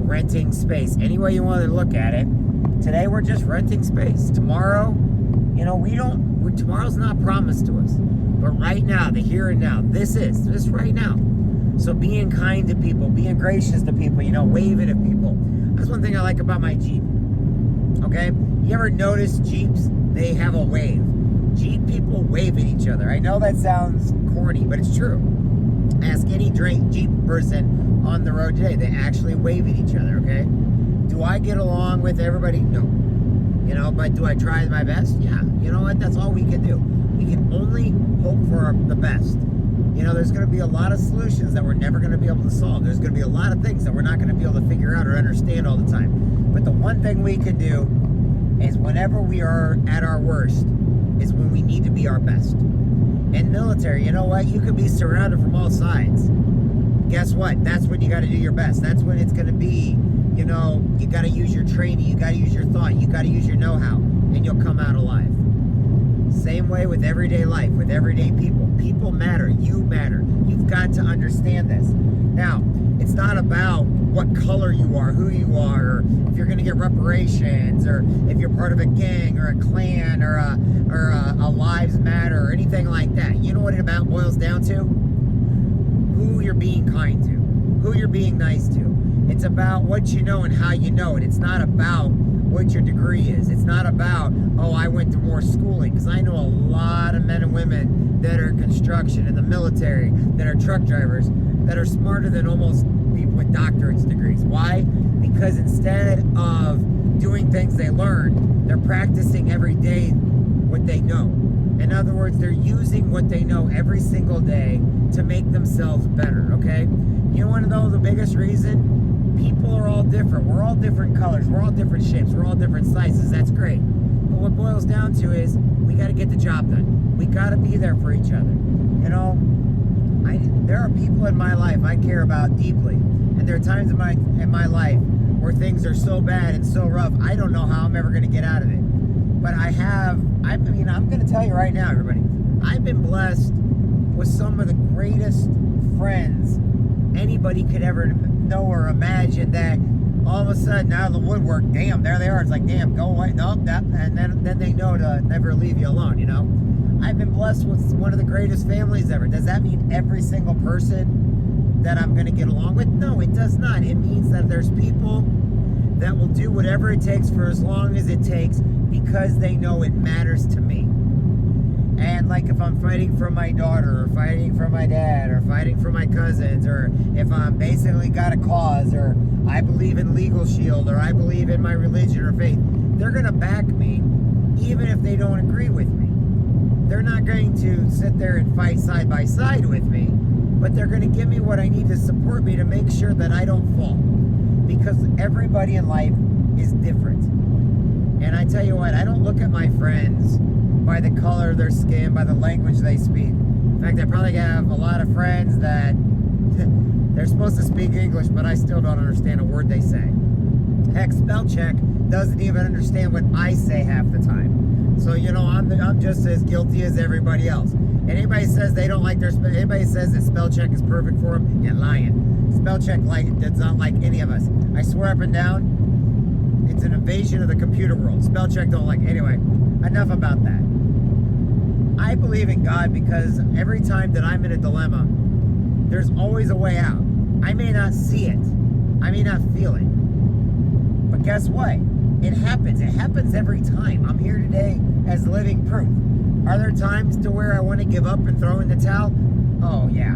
renting space. Any way you want to look at it. Today we're just renting space. Tomorrow, tomorrow's not promised to us. But right now, the here and now, this right now. So being kind to people, being gracious to people, waving at people. That's one thing I like about my Jeep. Okay? You ever notice Jeeps? They have a wave. Jeep people wave at each other. I know that sounds corny, but it's true. Ask any Jeep person on the road today. They actually wave at each other, okay? Do I get along with everybody? No. But do I try my best? Yeah. You know what? That's all we can do. We can only hope for the best. There's going to be a lot of solutions that we're never going to be able to solve. There's going to be a lot of things that we're not going to be able to figure out or understand all the time. But the one thing we can do is whenever we are at our worst is when we need to be our best. In military, you know what? You could be surrounded from all sides. Guess what? That's when you got to do your best. That's when it's going to be, you got to use your training. You got to use your thought. You got to use your know-how. And you'll come out alive. Same way with everyday life, with everyday people. People matter. You matter. You've got to understand this. Now, it's not about what color you are, who you are, or if you're going to get reparations, or if you're part of a gang or a clan or a Lives Matter or anything like that. You know what it about boils down to? Who you're being kind to, who you're being nice to. It's about what you know and how you know it. It's not about what your degree is. It's not about, I went to more schooling, because I know a lot of men and women that are in construction, in the military, that are truck drivers, that are smarter than almost people with doctorate degrees. Why? Because instead of doing things they learn, they're practicing every day what they know. In other words, they're using what they know every single day to make themselves better, okay? You want to know the biggest reason? People are all different. We're all different colors. We're all different shapes. We're all different sizes. That's great. But what boils down to is we got to get the job done. We got to be there for each other. There are people in my life I care about deeply. And there are times in my life where things are so bad and so rough, I don't know how I'm ever going to get out of it. But I'm going to tell you right now, everybody, I've been blessed with some of the greatest friends anybody could ever know or imagine, that all of a sudden out of the woodwork, damn, there they are. It's like, damn, go away. Nope, and then they know to never leave you alone, I've been blessed with one of the greatest families ever. Does that mean every single person that I'm going to get along with? No, it does not. It means that there's people that will do whatever it takes for as long as it takes because they know it matters to me. And like if I'm fighting for my daughter, or fighting for my dad, or fighting for my cousins, or if I'm basically got a cause, or I believe in Legal Shield, or I believe in my religion or faith, they're going to back me even if they don't agree with me. They're not going to sit there and fight side by side with me, but they're going to give me what I need to support me to make sure that I don't fall. Because everybody in life is different. And I tell you what, I don't look at my friends by the color of their skin, by the language they speak. In fact, I probably have a lot of friends that they're supposed to speak English, but I still don't understand a word they say. Heck, spell check doesn't even understand what I say half the time. So, I'm just as guilty as everybody else. And anybody says they don't like anybody says that spell check is perfect for them, you're lying. Spell check does not like any of us. I swear up and down, it's an invasion of the computer world. Spell check don't like. Anyway, enough about that. I believe in God because every time that I'm in a dilemma, there's always a way out. I may not see it. I may not feel it. But guess what? It happens. It happens every time. I'm here today as living proof. Are there times to where I want to give up and throw in the towel? Oh, yeah.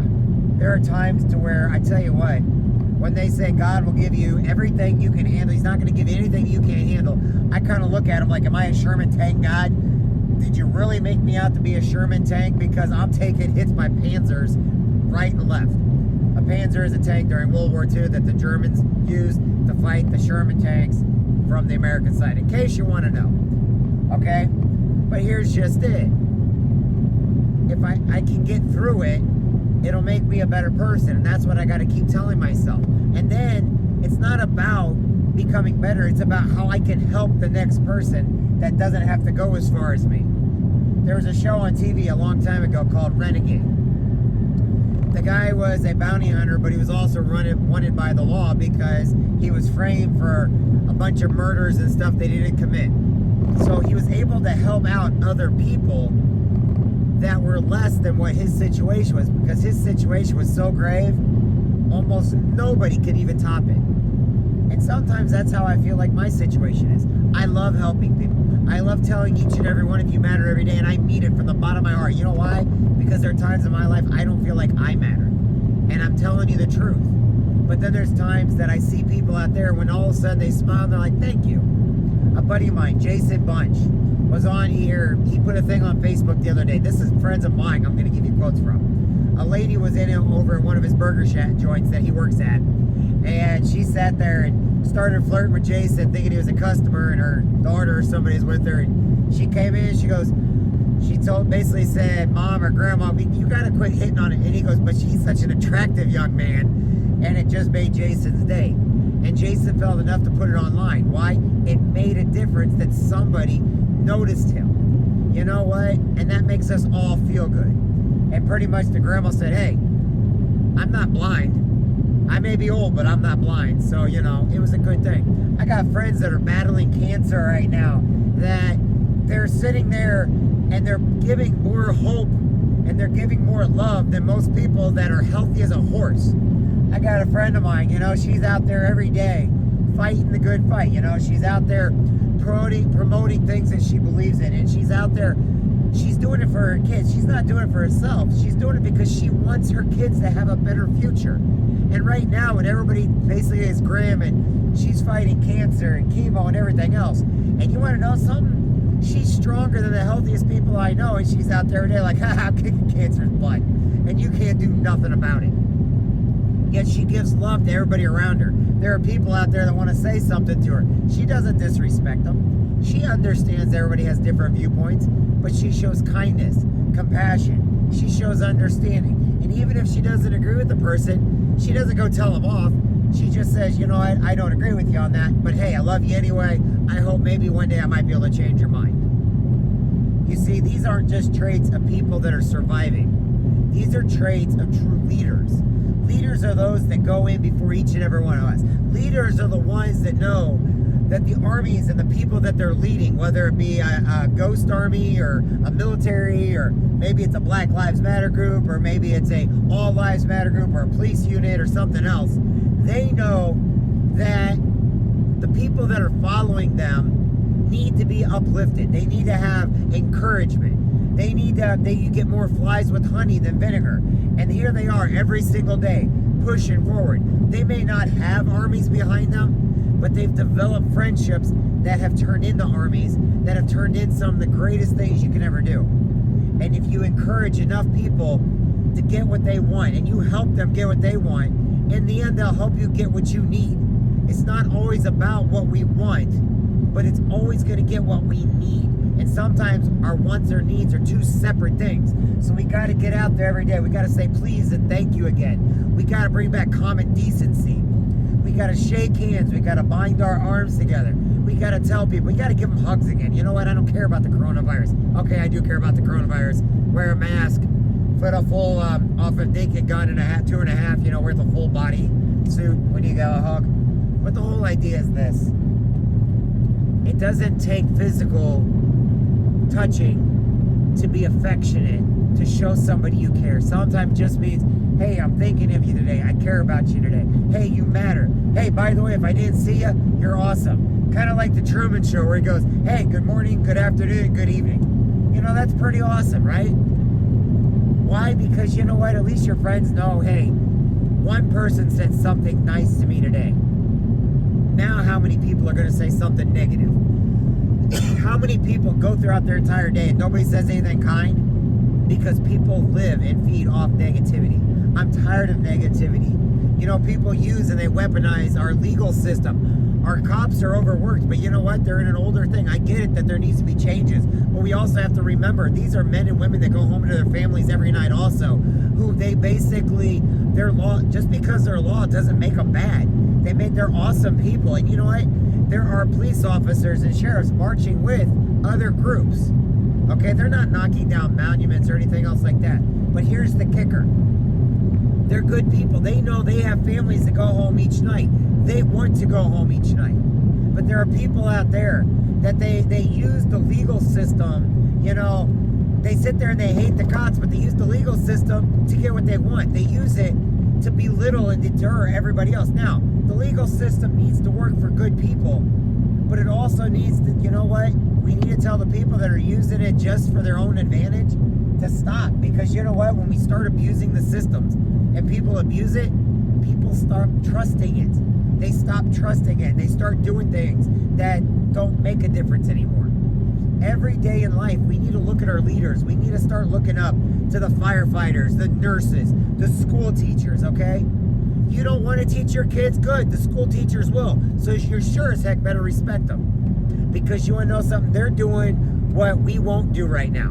There are times to where, I tell you what, when they say God will give you everything you can handle, He's not going to give you anything you can't handle, I kind of look at Him like, am I a Sherman tank, God? Did you really make me out to be a Sherman tank? Because I'm taking hits by Panzers right and left. A Panzer is a tank during World War II that the Germans used to fight the Sherman tanks from the American side, in case you want to know. Okay? But here's just it. If I can get through it, it'll make me a better person. And that's what I got to keep telling myself. And then it's not about becoming better. It's about how I can help the next person that doesn't have to go as far as me. There was a show on TV a long time ago called Renegade. The guy was a bounty hunter, but he was also wanted by the law because he was framed for a bunch of murders and stuff they didn't commit. So he was able to help out other people that were less than what his situation was, because his situation was so grave, almost nobody could even top it. And sometimes that's how I feel like my situation is. I love helping people. I love telling each and every one of you matter every day, and I mean it from the bottom of my heart. You know why? Because there are times in my life I don't feel like I matter. And I'm telling you the truth. But then there's times that I see people out there when all of a sudden they smile and they're like, thank you. A buddy of mine, Jason Bunch, was on here. He put a thing on Facebook the other day. This is friends of mine I'm going to give you quotes from. A lady was in him over at one of his burger shack joints that he works at. And she sat there and started flirting with Jason, thinking he was a customer, and her daughter or somebody was with her. And she came in, she goes, basically said, Mom or Grandma, you got to quit hitting on it. And he goes, but he's such an attractive young man. And it just made Jason's day. And Jason felt enough to put it online. Why? It made a difference that somebody noticed him. You know what? And that makes us all feel good. And pretty much the grandma said, hey, I'm not blind. I may be old, but I'm not blind. So, you know, it was a good thing. I got friends that are battling cancer right now that they're sitting there and they're giving more hope and they're giving more love than most people that are healthy as a horse. I got a friend of mine, you know, she's out there every day fighting the good fight. You know, she's out there promoting things that she believes in, and she's out there, she's doing it for her kids. She's not doing it for herself. She's doing it because she wants her kids to have a better future. And right now, when everybody basically is grim and she's fighting cancer and chemo and everything else, and you want to know something? She's stronger than the healthiest people I know, and she's out there every day like, haha, I'm kicking cancer's butt, and you can't do nothing about it. Yet she gives love to everybody around her. There are people out there that want to say something to her. She doesn't disrespect them. She understands everybody has different viewpoints, but she shows kindness, compassion. She shows understanding. And even if she doesn't agree with the person, she doesn't go tell them off. She just says, you know what, I don't agree with you on that, but hey, I love you anyway. I hope maybe one day I might be able to change your mind. You see, these aren't just traits of people that are surviving. These are traits of true leaders. Leaders are those that go in before each and every one of us. Leaders are the ones that know that the armies and the people that they're leading, whether it be a ghost army or a military, or maybe it's a Black Lives Matter group, or maybe it's a All Lives Matter group, or a police unit, or something else, they know that the people that are following them need to be uplifted. They need to have encouragement. They need to, you get more flies with honey than vinegar. And here they are every single day, pushing forward. They may not have armies behind them, but they've developed friendships that have turned into armies, that have turned into some of the greatest things you can ever do. And if you encourage enough people to get what they want, and you help them get what they want, in the end, they'll help you get what you need. It's not always about what we want, but it's always going to get what we need. And sometimes our wants or needs are two separate things. So we got to get out there every day. We got to say please and thank you again. We got to bring back common decency. We got to shake hands. We got to bind our arms together. We got to tell people. We got to give them hugs again. You know what? I don't care about the coronavirus. Okay, I do care about the coronavirus. Wear a mask. Put a full off a naked gun and a hat, 2.5, you know, worth a full body suit when you got a hug. But the whole idea is this. It doesn't take physical touching to be affectionate, to show somebody you care. Sometimes it just means, hey, I'm thinking of you today. I care about you today. Hey, you matter. Hey, by the way, if I didn't see you, you're awesome. Kind of like the Truman Show where he goes, hey, good morning, good afternoon, good evening. You know, that's pretty awesome, right? Why? Because you know what? At least your friends know, hey, one person said something nice to me today. Now how many people are going to say something negative? How many people go throughout their entire day and nobody says anything kind? Because people live and feed off negativity. I'm tired of negativity. You know, people use and they weaponize our legal system. Our cops are overworked, but you know what? They're in an older thing. I get it that there needs to be changes, but we also have to remember these are men and women that go home to their families every night also, who they basically, their law, just because their law doesn't make them bad. They're awesome people. And you know what? There are police officers and sheriffs marching with other groups. Okay, they're not knocking down monuments or anything else like that. But here's the kicker. They're good people. They know they have families that go home each night. They want to go home each night. But there are people out there that they use the legal system, you know, they sit there and they hate the cops, but they use the legal system to get what they want. They use it to belittle and deter everybody else. Now, the legal system needs to work for good people, but it also needs to, you know what? We need to tell the people that are using it just for their own advantage to stop. Because you know what? When we start abusing the systems and people abuse it, people start trusting it. They stop trusting it. They start doing things that don't make a difference anymore. Every day in life, we need to look at our leaders. We need to start looking up to the firefighters, the nurses, the school teachers, okay? You don't want to teach your kids? Good. The school teachers will. So you're sure as heck better respect them. Because you want to know something? They're doing what we won't do right now.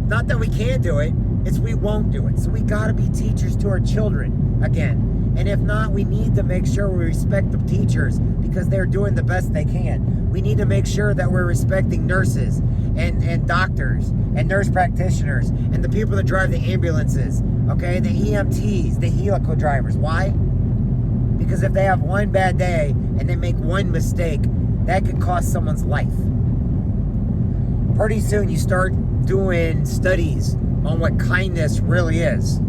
Not that we can't do it, it's we won't do it. So we got to be teachers to our children again. And if not, we need to make sure we respect the teachers because they're doing the best they can. We need to make sure that we're respecting nurses and doctors and nurse practitioners and the people that drive the ambulances, okay? The EMTs, the helico drivers. Why? Because if they have one bad day and they make one mistake, that could cost someone's life. Pretty soon you start doing studies on what kindness really is,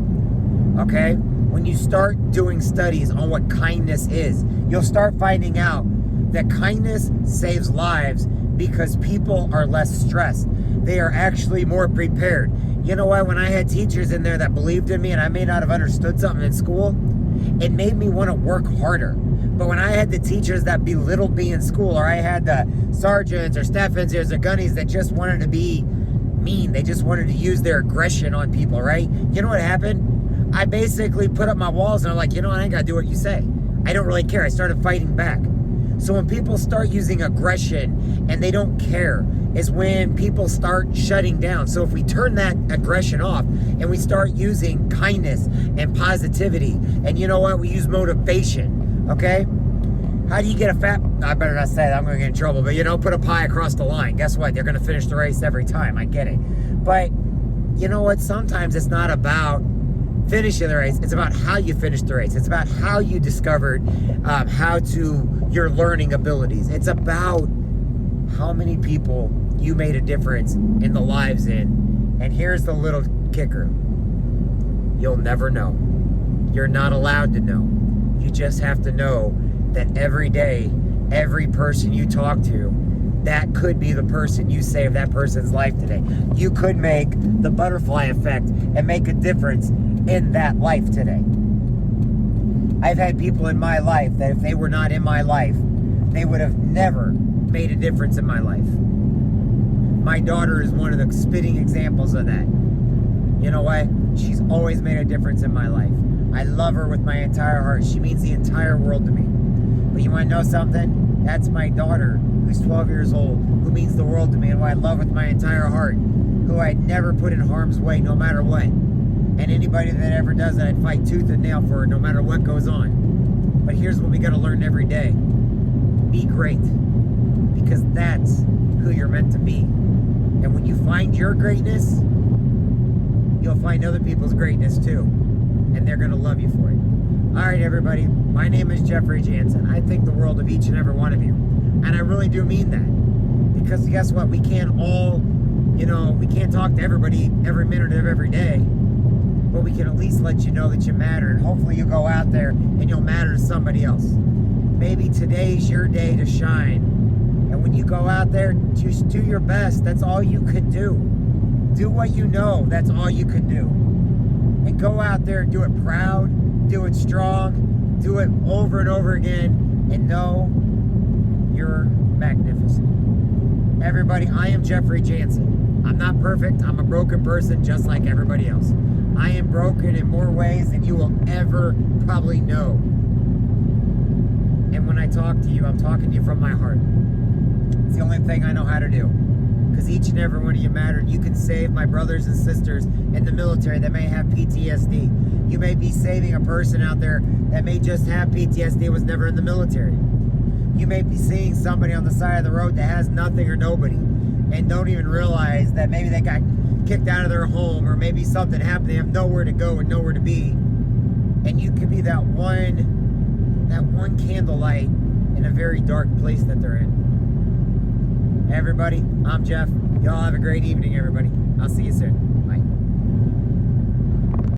okay? When you start doing studies on what kindness is, you'll start finding out that kindness saves lives because people are less stressed. They are actually more prepared. You know what? When I had teachers in there that believed in me and I may not have understood something in school, it made me want to work harder. But when I had the teachers that belittled me in school, or I had the sergeants or staff engineers or gunnies that just wanted to be mean, they just wanted to use their aggression on people, right? You know what happened? I basically put up my walls and I'm like, you know what, I ain't gotta do what you say. I don't really care. I started fighting back. So when people start using aggression and they don't care is when people start shutting down. So if we turn that aggression off and we start using kindness and positivity, and you know what, we use motivation, okay? How do you get a fat, I better not say that, I'm gonna get in trouble, but you know, put a pie across the line. Guess what? They're gonna finish the race every time, I get it. But you know what, sometimes it's not about finishing the race, it's about how you finish the race. It's about how you discovered your learning abilities. It's about how many people you made a difference in the lives in. And here's the little kicker. You'll never know. You're not allowed to know. You just have to know that every day, every person you talk to, that could be the person you saved that person's life today. You could make the butterfly effect and make a difference in that life today. I've had people in my life that if they were not in my life, they would have never made a difference in my life. My daughter is one of the spitting examples of that. You know what? She's always made a difference in my life. I love her with my entire heart. She means the entire world to me. But you want to know something? That's my daughter, who's 12 years old, who means the world to me and who I love with my entire heart, who I'd never put in harm's way no matter what. And anybody that ever does it, I'd fight tooth and nail for it no matter what goes on. But here's what we got to learn every day. Be great. Because that's who you're meant to be. And when you find your greatness, you'll find other people's greatness too. And they're going to love you for it. All right, everybody. My name is Jeffrey Jansen. I think the world of each and every one of you. And I really do mean that. Because guess what? We can't all, we can't talk to everybody every minute of every day. But we can at least let you know that you matter. And hopefully you'll go out there and you'll matter to somebody else. Maybe today's your day to shine. And when you go out there, just do your best. That's all you could do. Do what you know. That's all you could do. And go out there and do it proud. Do it strong. Do it over and over again. And know you're magnificent. Everybody, I am Jeffrey Jansen. I'm not perfect. I'm a broken person just like everybody else. I am broken in more ways than you will ever probably know. And when I talk to you, I'm talking to you from my heart. It's the only thing I know how to do. Because each and every one of you matter. And you can save my brothers and sisters in the military that may have PTSD. You may be saving a person out there that may just have PTSD, was never in the military. You may be seeing somebody on the side of the road that has nothing or nobody and don't even realize that maybe they got kicked out of their home or maybe something happened. They have nowhere to go and nowhere to be. and you could be that one candlelight in a very dark place that they're in. Hey everybody, I'm Jeff. Y'all have a great evening, everybody. I'll see you soon.